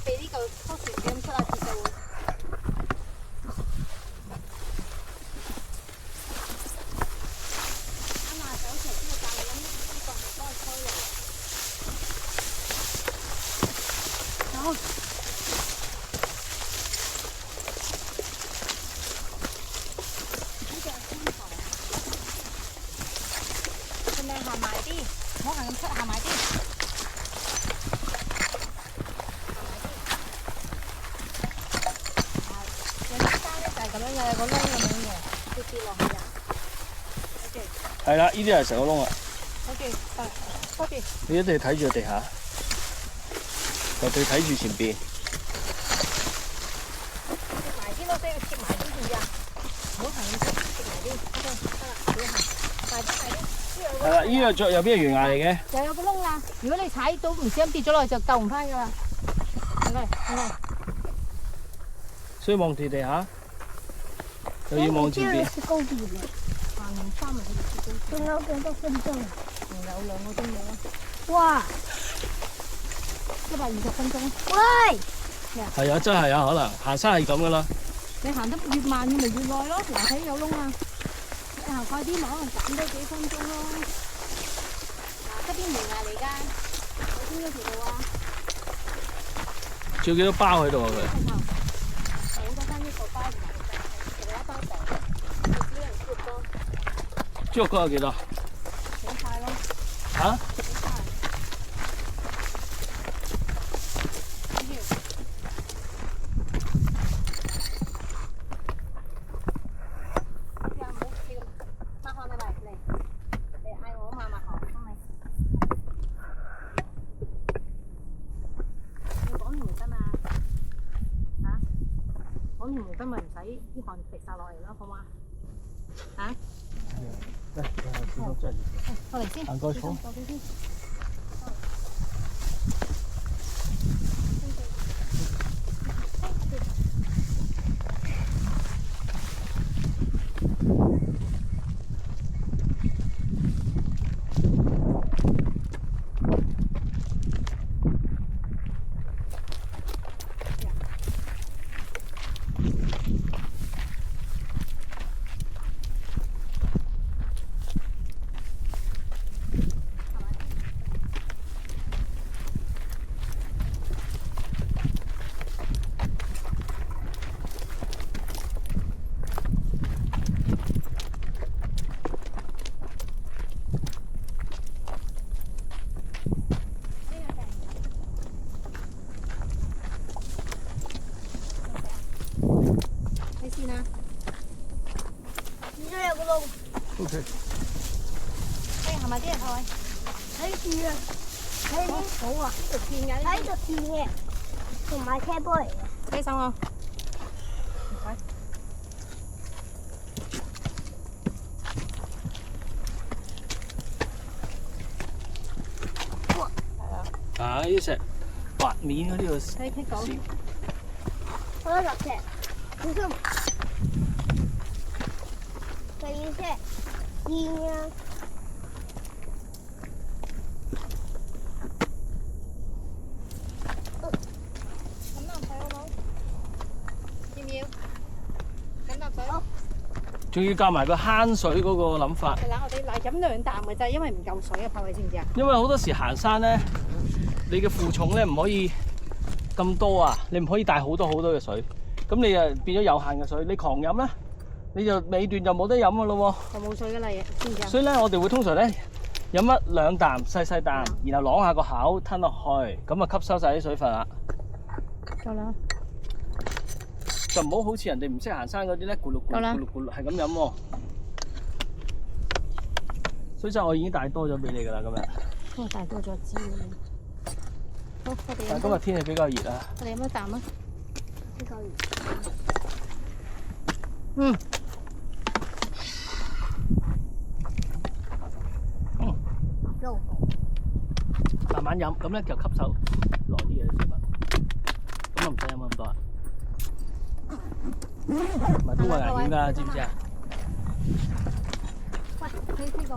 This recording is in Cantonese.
俾呢嚿拖船咁出下節就會。啱啊，走成呢個大咁呢個係幫佢開路。走。呢隻係觀塘。盡量行埋啲，唔好行咁出，行埋啲。咁樣嘅個窿咁樣嘅，要跌落去啊 ！OK， 係啦，呢啲係成個窿啊。OK， 多謝。你一定要睇住地下，特別睇住前邊。貼埋啲咯，即係貼埋啲字啊！唔好行咁出，貼埋啲。OK， 得啦，唔好行，快啲快啲。係啦，呢個最右邊係懸崖嚟嘅。又有個窿啦，如果你踩到唔小心跌咗落去就救唔翻噶啦。係咪？係咪？所以望住地下。又要望前邊。行3日去到仲有幾多分鐘？仲有2個鐘到啦。哇！120分鐘。喂！係啊，真係啊，可能行山係咁噶啦。你行得越慢，咪越耐咯。嗱，睇有窿啊！你行快啲，咪可能減多幾分鐘咯。嗱，側邊懸崖嚟㗎，有邊嗰條路啊？仲有幾多包喺度啊？佢？好多間呢個包同埋。豬肉乾有幾多？幾塊咯。嚇？幾塊？講完毛巾咪唔使啲汗滴晒落嚟咯，好嘛？嚇？過嚟先。行過坐。OK。係咪啲人開？睇住啊！睇啲好啊！呢度見㗎，喺度見嘅，同埋車波嚟嘅。車手啊！唔使。哇！係啊。啊！呢石滑面嗰啲個。睇劈到。好多石，小心。第二隻見啊！咁啖水好冇？要唔要？咁啖水咯。仲要加埋個慳水嗰個諗法。係啦，我哋嗱飲2啖嘅啫，因為唔夠水啊，怕位知唔知啊？因為好多時行山咧，你嘅負重咧唔可以咁多啊，你唔可以帶好多嘅水，咁你就變咗有限嘅水，你狂飲咧。你就尾段就冇得飲噶咯喎，就冇水噶啦，知唔知啊？所以咧，我哋會通常咧飲1-2啖細啖，然後啷下個口吞落去，咁啊吸收晒啲水分啦。夠啦。就唔好好似人哋唔識行山嗰啲咧，咕嚕咕嚕咕嚕咕嚕係咁飲喎。所以就我已經帶多咗俾你噶啦，今日。我帶多咗支啦。好，我哋。但係今日天氣比較熱啊。我哋飲一啖啊。比較熱。嗯。慢慢飲，咁咧就吸收耐啲嘅水分，咁啊唔使飲咁多啊。唔係都係危險㗎，知唔知啊？喂，你呢個。